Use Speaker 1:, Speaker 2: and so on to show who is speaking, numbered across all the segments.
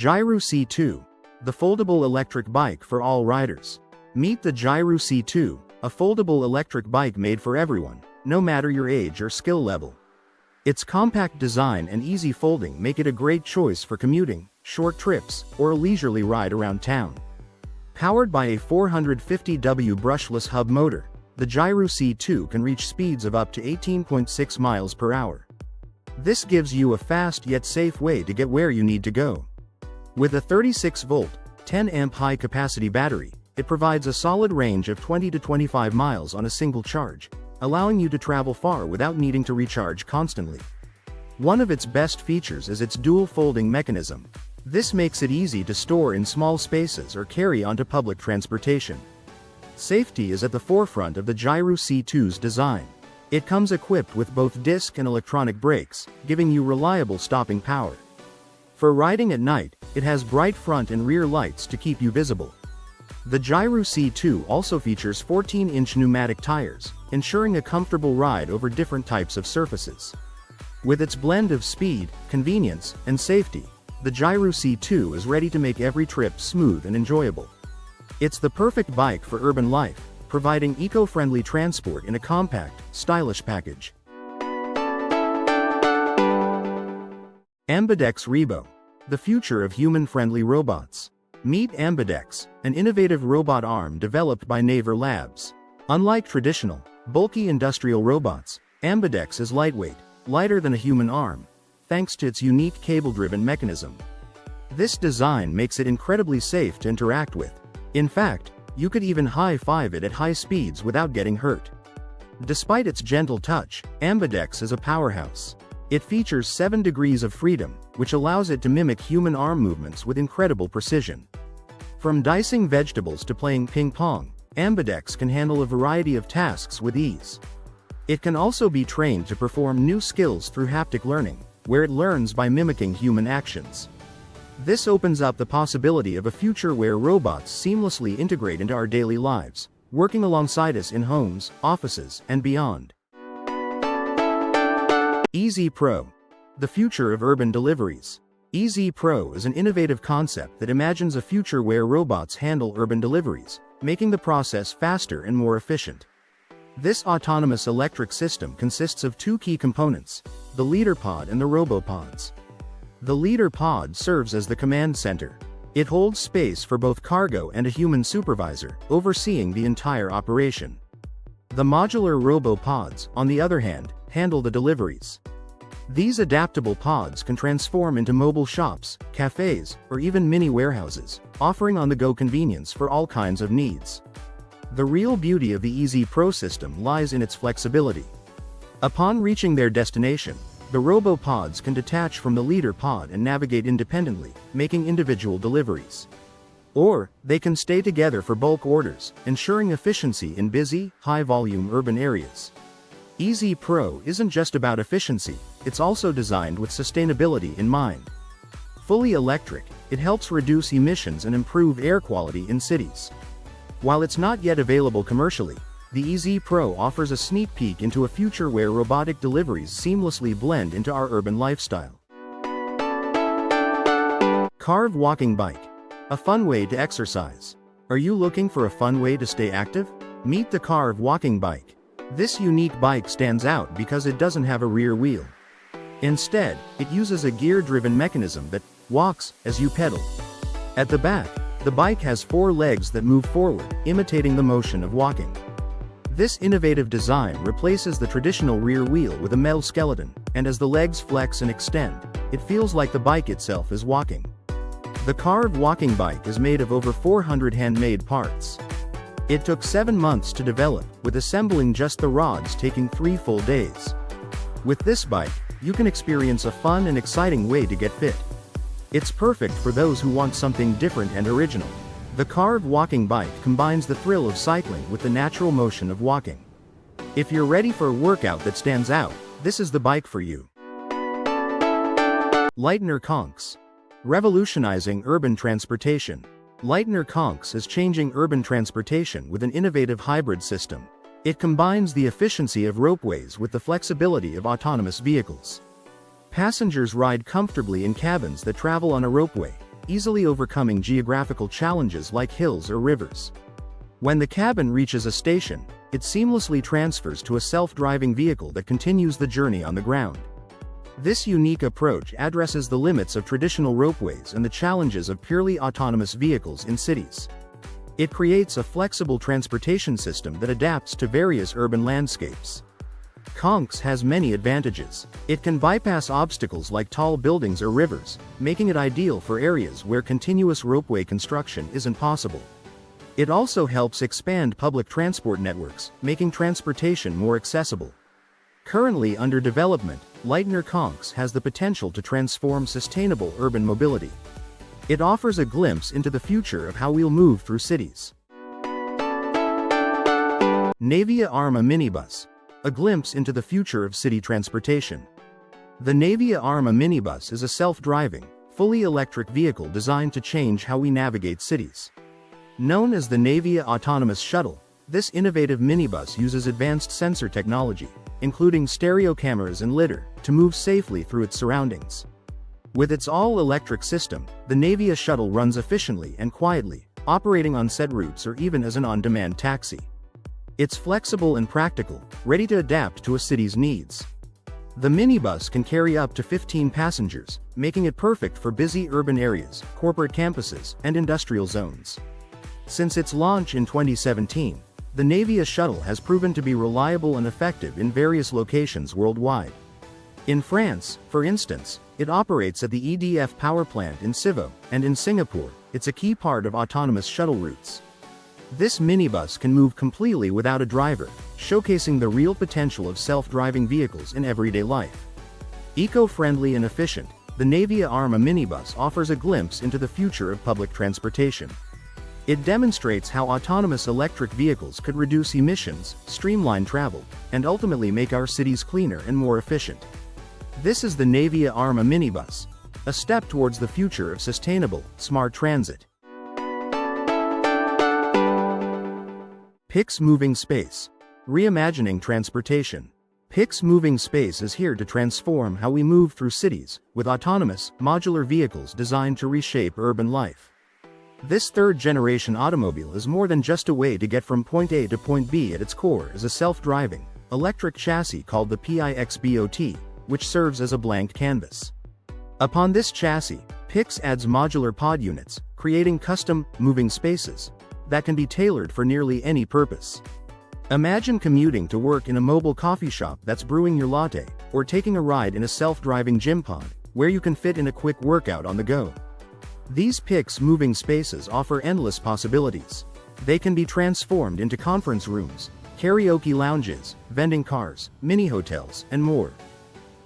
Speaker 1: Gyroo C2, the foldable electric bike for all riders. Meet the Gyroo C2, a foldable electric bike made for everyone, no matter your age or skill level. Its compact design and easy folding make it a great choice for commuting, short trips, or a leisurely ride around town. Powered by a 450W brushless hub motor, the Gyroo C2 can reach speeds of up to 18.6 miles per hour. This gives you a fast yet safe way to get where you need to go. With a 36-volt, 10-amp high-capacity battery, it provides a solid range of 20 to 25 miles on a single charge, allowing you to travel far without needing to recharge constantly. One of its best features is its dual folding mechanism. This makes it easy to store in small spaces or carry onto public transportation. Safety is at the forefront of the Gyroo C2's design. It comes equipped with both disc and electronic brakes, giving you reliable stopping power. For riding at night, it has bright front and rear lights to keep you visible. The Gyroo C2 also features 14-inch pneumatic tires, ensuring a comfortable ride over different types of surfaces. With its blend of speed, convenience, and safety, the Gyroo C2 is ready to make every trip smooth and enjoyable. It's the perfect bike for urban life, providing eco-friendly transport in a compact, stylish package. AMBIDEX Reevo, the future of human-friendly robots. Meet AMBIDEX, an innovative robot arm developed by Navia Labs. Unlike traditional, bulky industrial robots, AMBIDEX is lightweight, lighter than a human arm, thanks to its unique cable-driven mechanism. This design makes it incredibly safe to interact with. In fact, you could even high-five it at high speeds without getting hurt. Despite its gentle touch, AMBIDEX is a powerhouse. It features 7 degrees of freedom, which allows it to mimic human arm movements with incredible precision. From dicing vegetables to playing ping pong, AMBIDEX can handle a variety of tasks with ease. It can also be trained to perform new skills through haptic learning, where it learns by mimicking human actions. This opens up the possibility of a future where robots seamlessly integrate into our daily lives, working alongside us in homes, offices, and beyond. EZ Pro, the future of urban deliveries. EZ Pro is an innovative concept that imagines a future where robots handle urban deliveries, making the process faster and more efficient. This autonomous electric system consists of 2 key components, the leader pod and the robopods. The leader pod serves as the command center. It holds space for both cargo and a human supervisor, overseeing the entire operation. The modular robopods, on the other hand, handle the deliveries. These adaptable pods can transform into mobile shops, cafes, or even mini warehouses, offering on-the-go convenience for all kinds of needs. The real beauty of the EZ Pro system lies in its flexibility. Upon reaching their destination, the robopods can detach from the leader pod and navigate independently, making individual deliveries. Or, they can stay together for bulk orders, ensuring efficiency in busy, high-volume urban areas. EZ Pro isn't just about efficiency, it's also designed with sustainability in mind. Fully electric, it helps reduce emissions and improve air quality in cities. While it's not yet available commercially, the EZ Pro offers a sneak peek into a future where robotic deliveries seamlessly blend into our urban lifestyle. Carve Walking Bike, a fun way to exercise. Are you looking for a fun way to stay active? Meet the Carve Walking Bike. This unique bike stands out because it doesn't have a rear wheel. Instead, it uses a gear-driven mechanism that walks as you pedal. At the back, the bike has 4 legs that move forward, imitating the motion of walking. This innovative design replaces the traditional rear wheel with a metal skeleton, and as the legs flex and extend, it feels like the bike itself is walking. The Carve Walking Bike is made of over 400 handmade parts. It took 7 months to develop, with assembling just the rods taking 3 full days. With this bike, you can experience a fun and exciting way to get fit. It's perfect for those who want something different and original. The Carve Walking Bike combines the thrill of cycling with the natural motion of walking. If you're ready for a workout that stands out, this is the bike for you. Lightner Conx, revolutionizing urban transportation. Lightner Conx is changing urban transportation with an innovative hybrid system. It combines the efficiency of ropeways with the flexibility of autonomous vehicles. Passengers ride comfortably in cabins that travel on a ropeway, easily overcoming geographical challenges like hills or rivers. When the cabin reaches a station, it seamlessly transfers to a self-driving vehicle that continues the journey on the ground. This unique approach addresses the limits of traditional ropeways and the challenges of purely autonomous vehicles in cities. It creates a flexible transportation system that adapts to various urban landscapes. Conx has many advantages. It can bypass obstacles like tall buildings or rivers, making it ideal for areas where continuous ropeway construction isn't possible. It also helps expand public transport networks, making transportation more accessible. Currently under development, Lightner Conx has the potential to transform sustainable urban mobility. It offers a glimpse into the future of how we'll move through cities. Navia Arma Minibus. A glimpse into the future of city transportation. The Navia Arma Minibus is a self-driving, fully electric vehicle designed to change how we navigate cities. Known as the Navia Autonomous Shuttle, this innovative minibus uses advanced sensor technology, including stereo cameras and lidar, to move safely through its surroundings. With its all-electric system, the Navia shuttle runs efficiently and quietly, operating on set routes or even as an on-demand taxi. It's flexible and practical, ready to adapt to a city's needs. The minibus can carry up to 15 passengers, making it perfect for busy urban areas, corporate campuses, and industrial zones. Since its launch in 2017, the Navia shuttle has proven to be reliable and effective in various locations worldwide. In France, for instance, it operates at the EDF power plant in Civo, and in Singapore, it's a key part of autonomous shuttle routes. This minibus can move completely without a driver, showcasing the real potential of self-driving vehicles in everyday life. Eco-friendly and efficient, the Navia Arma Minibus offers a glimpse into the future of public transportation. It demonstrates how autonomous electric vehicles could reduce emissions, streamline travel, and ultimately make our cities cleaner and more efficient. This is the Navia Arma Minibus, a step towards the future of sustainable, smart transit. Pix Moving Space. Reimagining transportation. Pix Moving Space is here to transform how we move through cities, with autonomous, modular vehicles designed to reshape urban life. This third-generation automobile is more than just a way to get from point A to point B. At its core is a self-driving, electric chassis called the PIXBOT, which serves as a blank canvas. Upon this chassis, Pix adds modular pod units, creating custom, moving spaces that can be tailored for nearly any purpose. Imagine commuting to work in a mobile coffee shop that's brewing your latte, or taking a ride in a self-driving gym pod, where you can fit in a quick workout on the go. These Pix moving spaces offer endless possibilities. They can be transformed into conference rooms, karaoke lounges, vending cars, mini hotels, and more.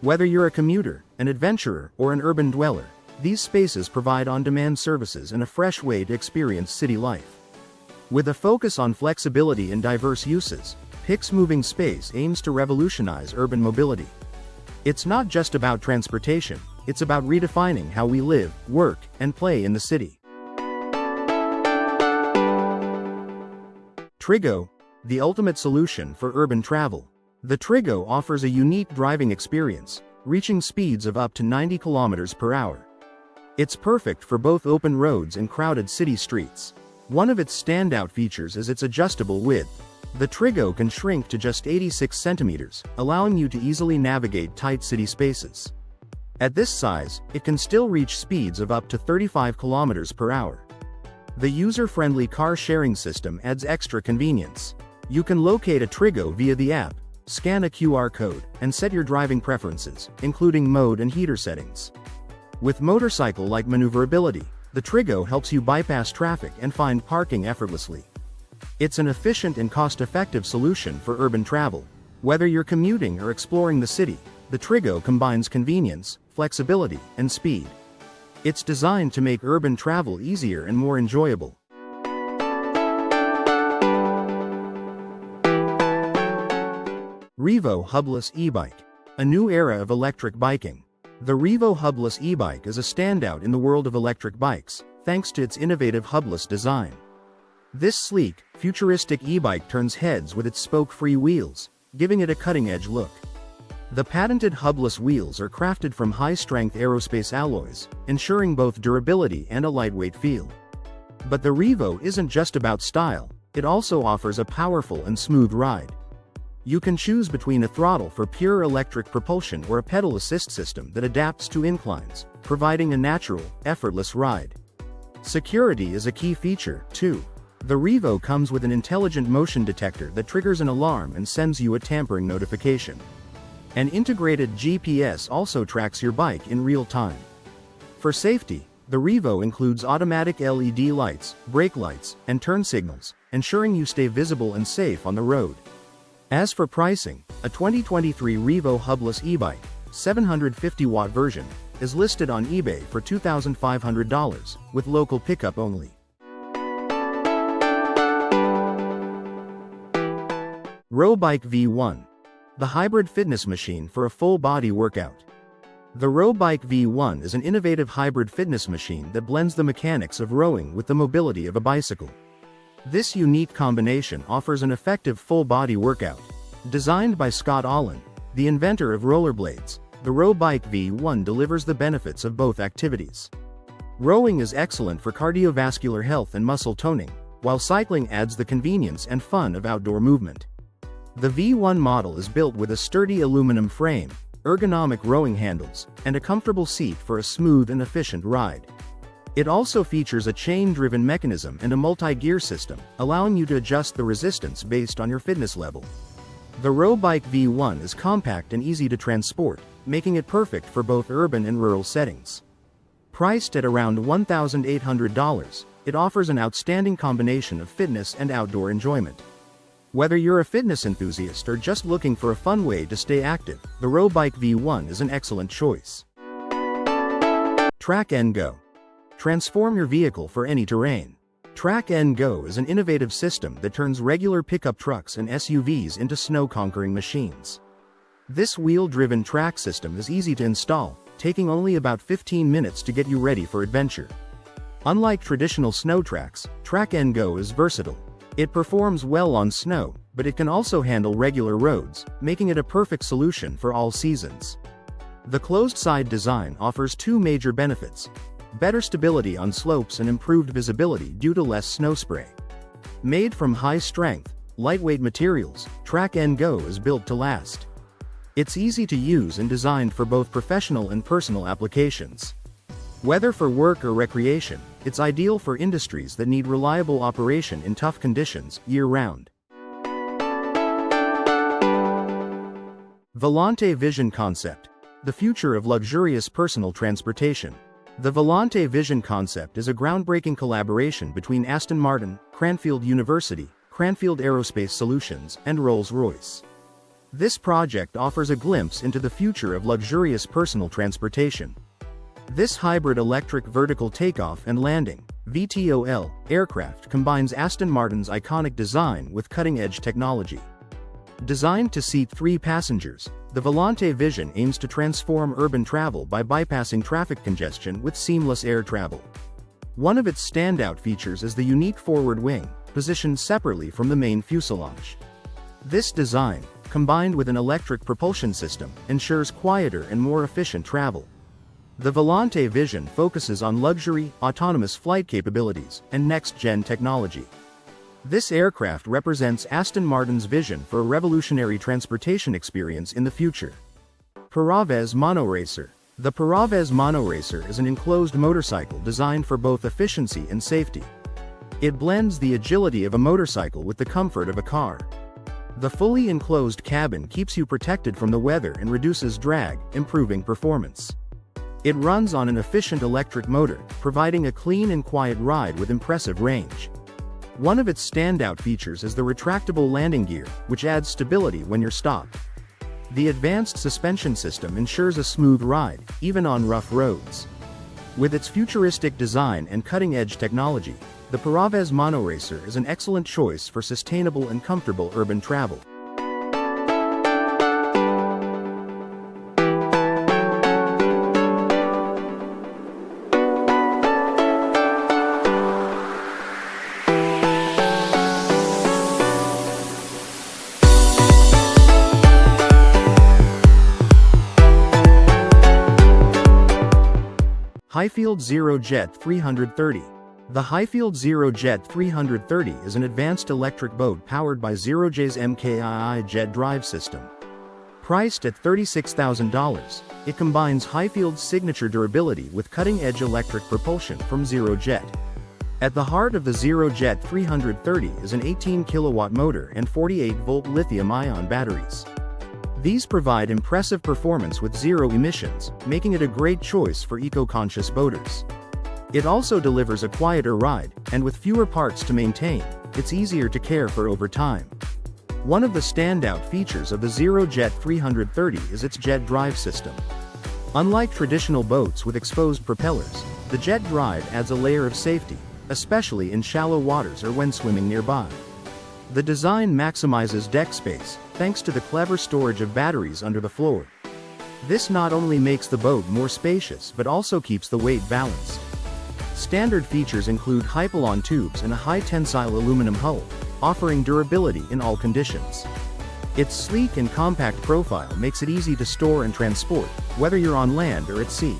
Speaker 1: Whether you're a commuter, an adventurer, or an urban dweller, these spaces provide on-demand services and a fresh way to experience city life. With a focus on flexibility and diverse uses, Pix Moving Space aims to revolutionize urban mobility. It's not just about transportation, it's about redefining how we live, work, and play in the city. Trigo, the ultimate solution for urban travel. The Trigo offers a unique driving experience, reaching speeds of up to 90 km per hour. It's perfect for both open roads and crowded city streets. One of its standout features is its adjustable width. The Trigo can shrink to just 86 centimeters, allowing you to easily navigate tight city spaces. At this size, it can still reach speeds of up to 35 km per hour. The user-friendly car-sharing system adds extra convenience. You can locate a Trigo via the app, scan a QR code, and set your driving preferences, including mode and heater settings. With motorcycle-like maneuverability, the Trigo helps you bypass traffic and find parking effortlessly. It's an efficient and cost-effective solution for urban travel. Whether you're commuting or exploring the city, the Trigo combines convenience, flexibility, and speed. It's designed to make urban travel easier and more enjoyable. Reevo Hubless Ebike. A new era of electric biking. The Reevo Hubless Ebike is a standout in the world of electric bikes, thanks to its innovative hubless design. This sleek, futuristic e-bike turns heads with its spoke-free wheels, giving it a cutting-edge look. The patented hubless wheels are crafted from high-strength aerospace alloys, ensuring both durability and a lightweight feel. But the Reevo isn't just about style, it also offers a powerful and smooth ride. You can choose between a throttle for pure electric propulsion or a pedal assist system that adapts to inclines, providing a natural, effortless ride. Security is a key feature, too. The Reevo comes with an intelligent motion detector that triggers an alarm and sends you a tampering notification. An integrated GPS also tracks your bike in real time. For safety, the Reevo includes automatic LED lights, brake lights, and turn signals, ensuring you stay visible and safe on the road. As for pricing, a 2023 Reevo Hubless Ebike, 750-watt version, is listed on eBay for $2,500, with local pickup only. Roebike V1. The hybrid fitness machine for a full-body workout. The Roebike V1 is an innovative hybrid fitness machine that blends the mechanics of rowing with the mobility of a bicycle. This unique combination offers an effective full-body workout. Designed by Scott Allen, the inventor of rollerblades, the Roebike V1 delivers the benefits of both activities. Rowing is excellent for cardiovascular health and muscle toning, while cycling adds the convenience and fun of outdoor movement. The V1 model is built with a sturdy aluminum frame, ergonomic rowing handles, and a comfortable seat for a smooth and efficient ride. It also features a chain-driven mechanism and a multi-gear system, allowing you to adjust the resistance based on your fitness level. The Roebike V1 is compact and easy to transport, making it perfect for both urban and rural settings. Priced at around $1,800, it offers an outstanding combination of fitness and outdoor enjoyment. Whether you're a fitness enthusiast or just looking for a fun way to stay active, the Roebike V1 is an excellent choice. Track & Go. Transform your vehicle for any terrain. Track & Go is an innovative system that turns regular pickup trucks and SUVs into snow-conquering machines. This wheel-driven track system is easy to install, taking only about 15 minutes to get you ready for adventure. Unlike traditional snow tracks, Track & Go is versatile. It performs well on snow, but it can also handle regular roads, making it a perfect solution for all seasons. The closed-side design offers two major benefits: better stability on slopes and improved visibility due to less snow spray. Made from high-strength, lightweight materials, Track & Go is built to last. It's easy to use and designed for both professional and personal applications. Whether for work or recreation, it's ideal for industries that need reliable operation in tough conditions, year-round. Volante Vision Concept. The future of luxurious personal transportation. The Volante Vision Concept is a groundbreaking collaboration between Aston Martin, Cranfield University, Cranfield Aerospace Solutions, and Rolls-Royce. This project offers a glimpse into the future of luxurious personal transportation. This hybrid electric vertical takeoff and landing (VTOL) aircraft combines Aston Martin's iconic design with cutting-edge technology. Designed to seat 3 passengers, the Volante Vision aims to transform urban travel by bypassing traffic congestion with seamless air travel. One of its standout features is the unique forward wing, positioned separately from the main fuselage. This design, combined with an electric propulsion system, ensures quieter and more efficient travel. The Volante Vision focuses on luxury, autonomous flight capabilities, and next-gen technology. This aircraft represents Aston Martin's vision for a revolutionary transportation experience in the future. Paraves Monoracer. The Paraves Monoracer is an enclosed motorcycle designed for both efficiency and safety. It blends the agility of a motorcycle with the comfort of a car. The fully enclosed cabin keeps you protected from the weather and reduces drag, improving performance. It runs on an efficient electric motor, providing a clean and quiet ride with impressive range. One of its standout features is the retractable landing gear, which adds stability when you're stopped. The advanced suspension system ensures a smooth ride, even on rough roads. With its futuristic design and cutting-edge technology, the Paraves Monoracer is an excellent choice for sustainable and comfortable urban travel. Highfield Zero Jet 330. The Highfield Zero Jet 330 is an advanced electric boat powered by ZeroJ's MKII jet drive system. Priced at $36,000, it combines Highfield's signature durability with cutting-edge electric propulsion from ZeroJet. At the heart of the ZeroJet 330 is an 18-kilowatt motor and 48-volt lithium-ion batteries. These provide impressive performance with zero emissions, making it a great choice for eco-conscious boaters. It also delivers a quieter ride, and with fewer parts to maintain, it's easier to care for over time. One of the standout features of the ZeroJet 330 is its jet drive system. Unlike traditional boats with exposed propellers, the jet drive adds a layer of safety, especially in shallow waters or when swimming nearby. The design maximizes deck space, thanks to the clever storage of batteries under the floor. This not only makes the boat more spacious but also keeps the weight balanced. Standard features include Hypalon tubes and a high-tensile aluminum hull, offering durability in all conditions. Its sleek and compact profile makes it easy to store and transport, whether you're on land or at sea.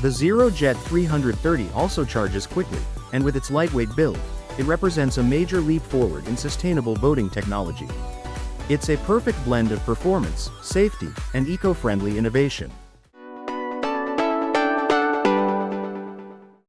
Speaker 1: The ZeroJet 330 also charges quickly, and with its lightweight build, it represents a major leap forward in sustainable boating technology. It's a perfect blend of performance, safety, and eco-friendly innovation.